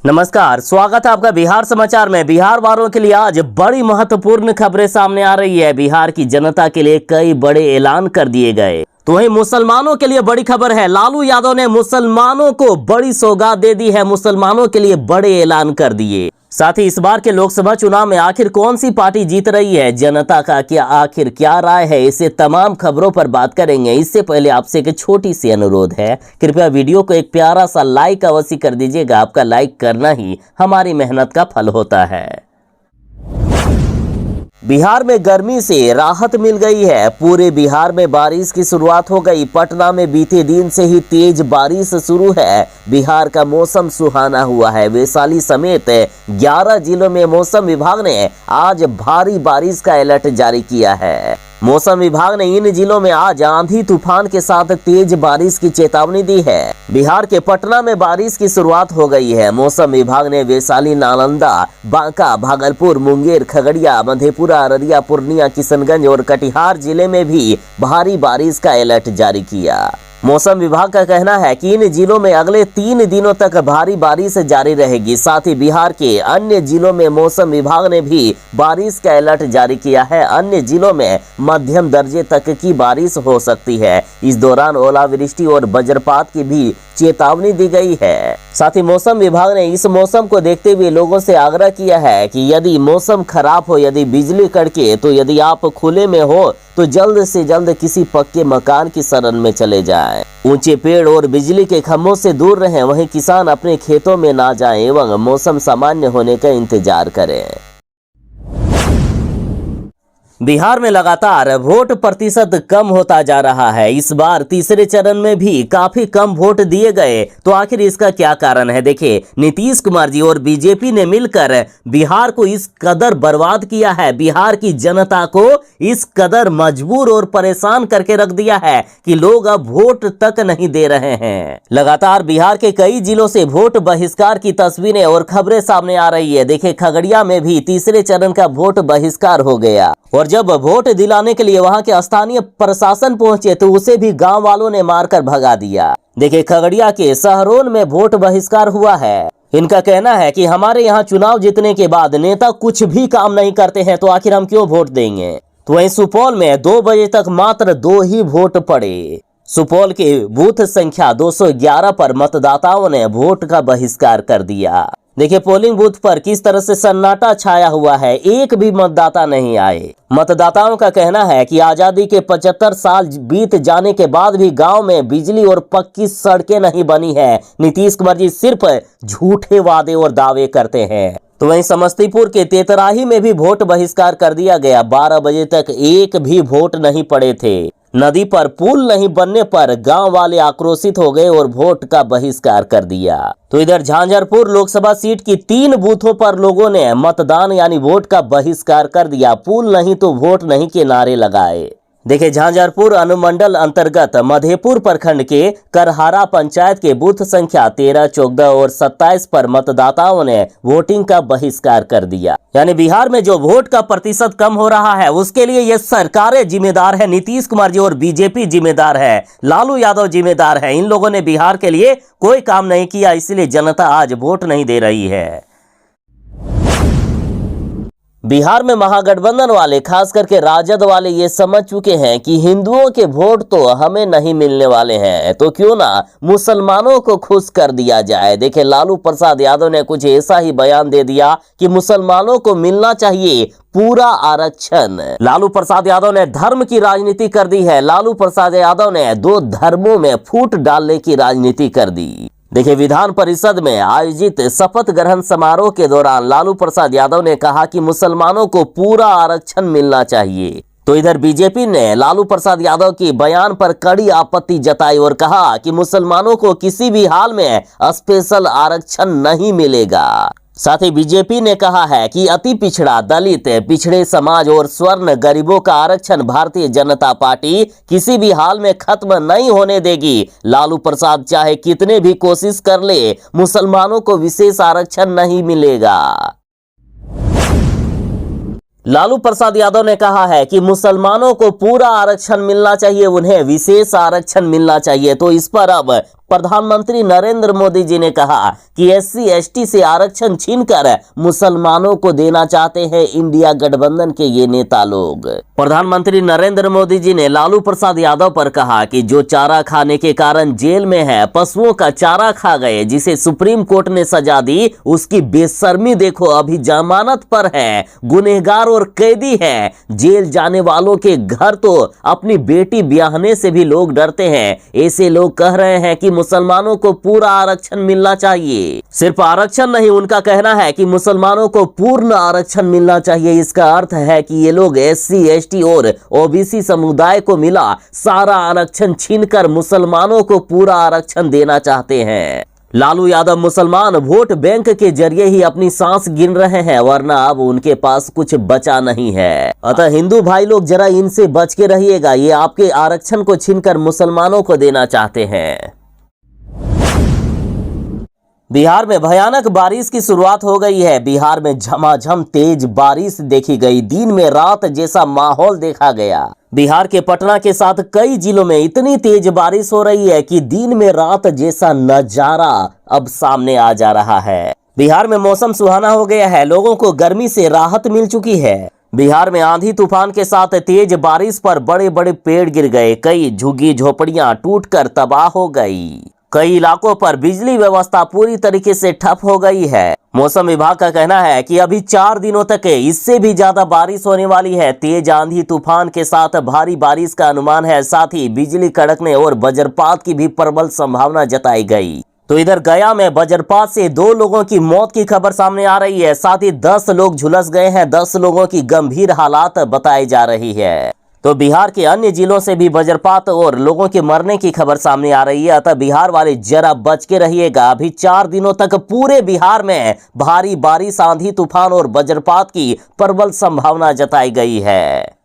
नमस्कार, स्वागत है आपका बिहार समाचार में। बिहार वालों के लिए आज बड़ी महत्वपूर्ण खबरें सामने आ रही है। बिहार की जनता के लिए कई बड़े ऐलान कर दिए गए। तो वहीं मुसलमानों के लिए बड़ी खबर है। लालू यादव ने मुसलमानों को बड़ी सौगात दे दी है। मुसलमानों के लिए बड़े ऐलान कर दिए। साथ ही इस बार के लोकसभा चुनाव में आखिर कौन सी पार्टी जीत रही है, जनता का क्या राय है, इसे तमाम खबरों पर बात करेंगे। इससे पहले आपसे एक छोटी सी अनुरोध है, कृपया वीडियो को एक प्यारा सा लाइक अवश्य कर दीजिएगा। आपका लाइक करना ही हमारी मेहनत का फल होता है। बिहार में गर्मी से राहत मिल गई है। पूरे बिहार में बारिश की शुरुआत हो गई। पटना में बीते दिन से ही तेज बारिश शुरू है। बिहार का मौसम सुहाना हुआ है। वैशाली समेत 11 जिलों में मौसम विभाग ने आज भारी बारिश का अलर्ट जारी किया है। मौसम विभाग ने इन जिलों में आज आंधी तूफान के साथ तेज बारिश की चेतावनी दी है। बिहार के पटना में बारिश की शुरुआत हो गई है। मौसम विभाग ने वैशाली, नालंदा, बांका, भागलपुर, मुंगेर, खगड़िया, मधेपुरा, अररिया, पूर्णिया, किशनगंज और कटिहार जिले में भी भारी बारिश का अलर्ट जारी किया। मौसम विभाग का कहना है कि इन जिलों में अगले 3 दिनों तक भारी बारिश जारी रहेगी। साथ ही बिहार के अन्य जिलों में मौसम विभाग ने भी बारिश का अलर्ट जारी किया है। अन्य जिलों में मध्यम दर्जे तक की बारिश हो सकती है। इस दौरान ओलावृष्टि और वज्रपात की भी चेतावनी दी गई है। साथ ही मौसम विभाग ने इस मौसम को देखते हुए लोगों से आग्रह किया है कि यदि मौसम खराब हो, यदि बिजली कड़के, तो यदि आप खुले में हो तो जल्द से जल्द किसी पक्के मकान की शरण में चले जाएं। ऊंचे पेड़ और बिजली के खंभों से दूर रहें। वहीं किसान अपने खेतों में ना जाएं एवं मौसम सामान्य होने का इंतजार करें। बिहार में लगातार वोट प्रतिशत कम होता जा रहा है। इस बार तीसरे चरण में भी काफी कम वोट दिए गए। तो आखिर इसका क्या कारण है? देखिए, नीतीश कुमार जी और बीजेपी ने मिलकर बिहार को इस कदर बर्बाद किया है, बिहार की जनता को इस कदर मजबूर और परेशान करके रख दिया है कि लोग अब वोट तक नहीं दे रहे हैं। लगातार बिहार के कई जिलों से वोट बहिष्कार की तस्वीरें और खबरें सामने आ रही है। देखिए, खगड़िया में भी तीसरे चरण का वोट बहिष्कार हो गया और जब वोट दिलाने के लिए वहां के स्थानीय प्रशासन पहुंचे तो उसे भी गांव वालों ने मारकर भगा दिया। देखिए, खगड़िया के शहरों में वोट बहिष्कार हुआ है। इनका कहना है कि हमारे यहाँ चुनाव जीतने के बाद नेता कुछ भी काम नहीं करते हैं, तो आखिर हम क्यों वोट देंगे। तो वहीं सुपौल में 2 बजे तक मात्र 2 ही वोट पड़े। सुपौल के बूथ संख्या 211 पर मतदाताओं ने वोट का बहिष्कार कर दिया। देखिए, पोलिंग बूथ पर किस तरह से सन्नाटा छाया हुआ है। एक भी मतदाता नहीं आए। मतदाताओं का कहना है कि आजादी के 75 साल बीत जाने के बाद भी गांव में बिजली और पक्की सड़कें नहीं बनी है। नीतीश कुमार जी सिर्फ झूठे वादे और दावे करते हैं। तो वहीं समस्तीपुर के तेतराही में भी वोट बहिष्कार कर दिया गया। 12 बजे तक एक भी वोट नहीं पड़े थे। नदी पर पुल नहीं बनने पर गांव वाले आक्रोशित हो गए और वोट का बहिष्कार कर दिया। तो इधर झांझरपुर लोकसभा सीट की 3 बूथों पर लोगों ने मतदान यानी वोट का बहिष्कार कर दिया। पुल नहीं तो वोट नहीं के नारे लगाए। देखिए, झांझरपुर अनुमंडल अंतर्गत मधेपुर प्रखंड के करहारा पंचायत के बूथ संख्या 13, 14 और 27 पर मतदाताओं ने वोटिंग का बहिष्कार कर दिया। यानी बिहार में जो वोट का प्रतिशत कम हो रहा है उसके लिए ये सरकारें जिम्मेदार है। नीतीश कुमार जी और बीजेपी जिम्मेदार है, लालू यादव जिम्मेदार है। इन लोगों ने बिहार के लिए कोई काम नहीं किया, इसलिए जनता आज वोट नहीं दे रही है। बिहार में महागठबंधन वाले, खास करके राजद वाले, ये समझ चुके हैं कि हिंदुओं के वोट तो हमें नहीं मिलने वाले हैं, तो क्यों ना मुसलमानों को खुश कर दिया जाए। देखिए, लालू प्रसाद यादव ने कुछ ऐसा ही बयान दे दिया कि मुसलमानों को मिलना चाहिए पूरा आरक्षण। लालू प्रसाद यादव ने धर्म की राजनीति कर दी है। लालू प्रसाद यादव ने 2 धर्मों में फूट डालने की राजनीति कर दी। देखिए, विधान परिषद में आयोजित शपथ ग्रहण समारोह के दौरान लालू प्रसाद यादव ने कहा कि मुसलमानों को पूरा आरक्षण मिलना चाहिए। तो इधर बीजेपी ने लालू प्रसाद यादव के बयान पर कड़ी आपत्ति जताई और कहा कि मुसलमानों को किसी भी हाल में स्पेशल आरक्षण नहीं मिलेगा। साथ ही बीजेपी ने कहा है कि अति पिछड़ा, दलित, पिछड़े समाज और स्वर्ण गरीबों का आरक्षण भारतीय जनता पार्टी किसी भी हाल में खत्म नहीं होने देगी। लालू प्रसाद चाहे कितने भी कोशिश कर ले, मुसलमानों को विशेष आरक्षण नहीं मिलेगा। लालू प्रसाद यादव ने कहा है कि मुसलमानों को पूरा आरक्षण मिलना चाहिए, उन्हें विशेष आरक्षण मिलना चाहिए। तो इस पर अब प्रधानमंत्री नरेंद्र मोदी जी ने कहा कि SC ST से आरक्षण छीनकर मुसलमानों को देना चाहते हैं इंडिया गठबंधन के ये नेता लोग। प्रधानमंत्री नरेंद्र मोदी जी ने लालू प्रसाद यादव पर कहा कि जो चारा खाने के कारण जेल में है, पशुओं का चारा खा गए, जिसे सुप्रीम कोर्ट ने सजा दी, उसकी बेशर्मी देखो, अभी जमानत पर है, गुनहगार और कैदी है। जेल जाने वालों के घर तो अपनी बेटी ब्याहने से भी लोग डरते हैं। ऐसे लोग कह रहे हैं कि मुसलमानों को पूरा आरक्षण मिलना चाहिए। सिर्फ आरक्षण नहीं, उनका कहना है कि मुसलमानों को पूर्ण आरक्षण मिलना चाहिए। इसका अर्थ है कि ये लोग SC ST और OBC समुदाय को मिला सारा आरक्षण छीनकर मुसलमानों को पूरा आरक्षण देना चाहते हैं। लालू यादव मुसलमान वोट बैंक के जरिए ही अपनी सांस गिन रहे हैं, वरना अब उनके पास कुछ बचा नहीं है। अतः हिंदू भाई लोग जरा इनसे बच के रहिएगा, ये आपके आरक्षण को छीनकर मुसलमानों को देना चाहते हैं। बिहार में भयानक बारिश की शुरुआत हो गई है। बिहार में झमाझम तेज बारिश देखी गई, दिन में रात जैसा माहौल देखा गया। बिहार के पटना के साथ कई जिलों में इतनी तेज बारिश हो रही है कि दिन में रात जैसा नजारा अब सामने आ जा रहा है। बिहार में मौसम सुहाना हो गया है, लोगों को गर्मी से राहत मिल चुकी है। बिहार में आंधी तूफान के साथ तेज बारिश पर बड़े बड़े पेड़ गिर गए, कई झुग्गी झोपड़ियां टूटकर तबाह हो गई, कई इलाकों पर बिजली व्यवस्था पूरी तरीके से ठप हो गई है। मौसम विभाग का कहना है कि अभी 4 दिनों तक इससे भी ज्यादा बारिश होने वाली है। तेज आंधी तूफान के साथ भारी बारिश का अनुमान है, साथ ही बिजली कड़कने और वज्रपात की भी प्रबल संभावना जताई गई। तो इधर गया में वज्रपात से 2 लोगों की मौत की खबर सामने आ रही है, साथ ही 10 लोग झुलस गए हैं, 10 लोगों की गंभीर हालात बताई जा रही है। तो बिहार के अन्य जिलों से भी वज्रपात और लोगों के मरने की खबर सामने आ रही है। अतः बिहार वाले जरा बच के रहिएगा, अभी 4 दिनों तक पूरे बिहार में भारी बारिश, आंधी तूफान और वज्रपात की प्रबल संभावना जताई गई है।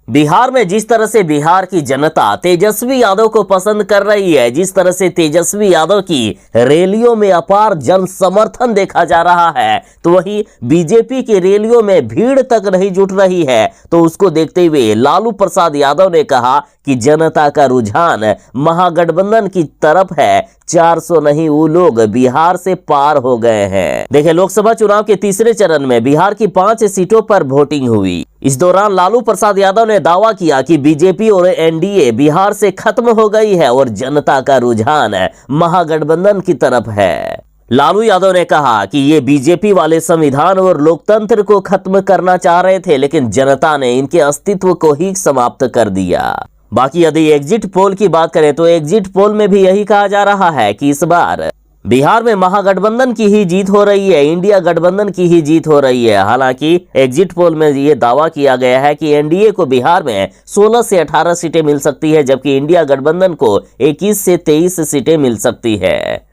बिहार में जिस तरह से बिहार की जनता तेजस्वी यादव को पसंद कर रही है, जिस तरह से तेजस्वी यादव की रैलियों में अपार जन समर्थन देखा जा रहा है, तो वही बीजेपी की रैलियों में भीड़ तक नहीं जुट रही है। तो उसको देखते हुए लालू प्रसाद यादव ने कहा कि जनता का रुझान महागठबंधन की तरफ है। 400 नहीं, वो लोग बिहार से पार हो गए हैं। देखिए, लोकसभा चुनाव के तीसरे चरण में बिहार की 5 सीटों पर वोटिंग हुई। इस दौरान लालू प्रसाद यादव ने दावा किया कि बीजेपी और NDA बिहार से खत्म हो गई है और जनता का रुझान महागठबंधन की तरफ है। लालू यादव ने कहा कि ये बीजेपी वाले संविधान और लोकतंत्र को खत्म करना चाह रहे थे, लेकिन जनता ने इनके अस्तित्व को ही समाप्त कर दिया। बाकी यदि एग्जिट पोल की बात करें तो एग्जिट पोल में भी यही कहा जा रहा है कि इस बार बिहार में महागठबंधन की ही जीत हो रही है, इंडिया गठबंधन की ही जीत हो रही है। हालांकि एग्जिट पोल में ये दावा किया गया है कि NDA को बिहार में 16 से 18 सीटें मिल सकती है, जबकि इंडिया गठबंधन को 21 से 23 सीटें मिल सकती है।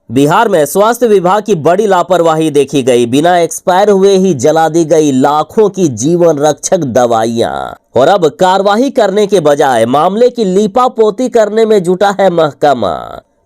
बिहार में स्वास्थ्य विभाग की बड़ी लापरवाही देखी गई, बिना एक्सपायर हुए ही जला दी गई लाखों की जीवन रक्षक दवाइयां, और अब कार्रवाई करने के बजाय मामले की लीपापोती करने में जुटा है महकमा।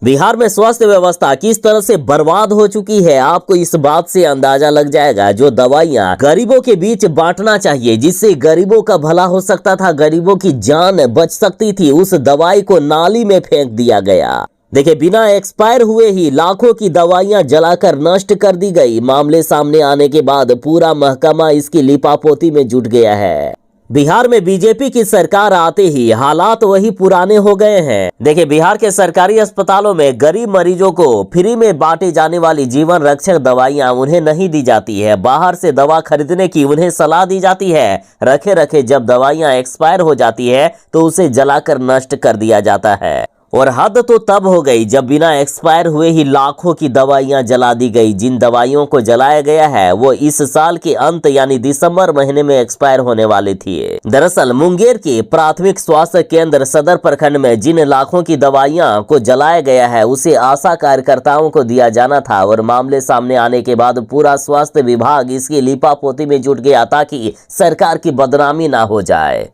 बिहार में स्वास्थ्य व्यवस्था किस तरह से बर्बाद हो चुकी है, आपको इस बात से अंदाजा लग जाएगा। जो दवाइयां गरीबों के बीच बांटना चाहिए, जिससे गरीबों का भला हो सकता था, गरीबों की जान बच सकती थी, उस दवाई को नाली में फेंक दिया गया। देखिए, बिना एक्सपायर हुए ही लाखों की दवाइयां जलाकर नष्ट कर दी गई। मामले सामने आने के बाद पूरा महकमा इसकी लिपापोती में जुट गया है। बिहार में बीजेपी की सरकार आते ही हालात वही पुराने हो गए हैं। देखिए, बिहार के सरकारी अस्पतालों में गरीब मरीजों को फ्री में बांटी जाने वाली जीवन रक्षक दवाइयां उन्हें नहीं दी जाती है। बाहर से दवा खरीदने की उन्हें सलाह दी जाती है। रखे रखे जब दवाइयां एक्सपायर हो जाती है तो उसे जलाकर नष्ट कर दिया जाता है। और हद तो तब हो गई जब बिना एक्सपायर हुए ही लाखों की दवाइयां जला दी गई। जिन दवाइयों को जलाया गया है वो इस साल के अंत यानी दिसंबर महीने में एक्सपायर होने वाली थी। दरअसल मुंगेर के प्राथमिक स्वास्थ्य केंद्र सदर प्रखंड में जिन लाखों की दवाइयां को जलाया गया है उसे आशा कार्यकर्ताओं को दिया जाना था, और मामले सामने आने के बाद पूरा स्वास्थ्य विभाग इसकी लीपापोती में जुट गया ताकि सरकार की बदनामी ना हो जाए।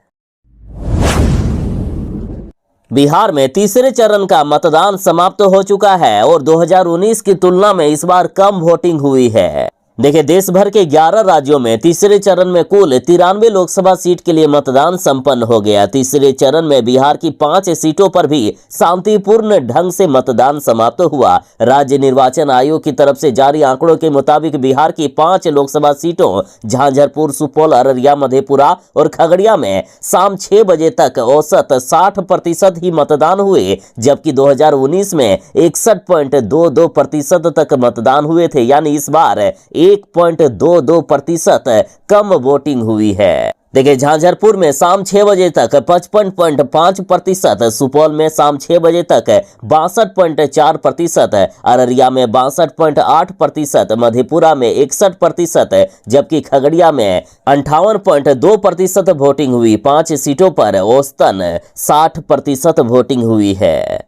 बिहार में तीसरे चरण का मतदान समाप्त हो चुका है और 2019 की तुलना में इस बार कम वोटिंग हुई है। देखिए, देश भर के 11 राज्यों में तीसरे चरण में कुल 93 लोकसभा सीट के लिए मतदान संपन्न हो गया। तीसरे चरण में बिहार की 5 सीटों पर भी शांतिपूर्ण ढंग से मतदान समाप्त हुआ। राज्य निर्वाचन आयोग की तरफ से जारी आंकड़ों के मुताबिक बिहार की 5 लोकसभा सीटों झांझरपुर, सुपौल, अररिया, मधेपुरा और खगड़िया में शाम 6 बजे तक औसत 60% ही मतदान हुए, जबकि 2019 में 61.22% तक मतदान हुए थे। यानी इस बार 1.22% कम वोटिंग हुई है। देखिए, झांझरपुर में शाम 6 बजे तक 55.5%, सुपौल में शाम 6 बजे तक 62.4%, अररिया में 62.8%, मधेपुरा में 61%, जबकि खगड़िया में 58.2% वोटिंग हुई। 5 सीटों पर औसतन 60% वोटिंग हुई है।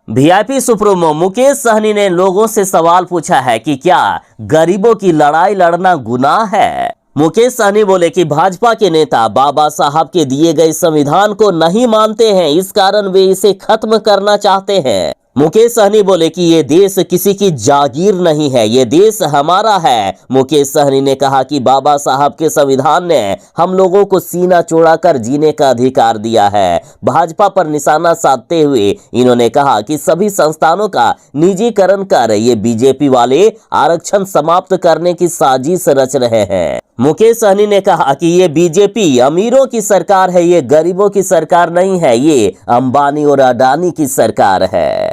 वीआईपी सुप्रीमो मुकेश सहनी ने लोगों से सवाल पूछा है कि क्या गरीबों की लड़ाई लड़ना गुनाह है। मुकेश सहनी बोले कि भाजपा के नेता बाबा साहब के दिए गए संविधान को नहीं मानते हैं, इस कारण वे इसे खत्म करना चाहते हैं। मुकेश सहनी बोले कि ये देश किसी की जागीर नहीं है, ये देश हमारा है। मुकेश सहनी ने कहा कि बाबा साहब के संविधान ने हम लोगों को सीना चौड़ाकर जीने का अधिकार दिया है। भाजपा पर निशाना साधते हुए इन्होंने कहा कि सभी संस्थानों का निजीकरण कर ये बीजेपी वाले आरक्षण समाप्त करने की साजिश रच रहे हैं। मुकेश सहनी ने कहा कि ये बीजेपी अमीरों की सरकार है, ये गरीबों की सरकार नहीं है, ये अंबानी और अडानी की सरकार है।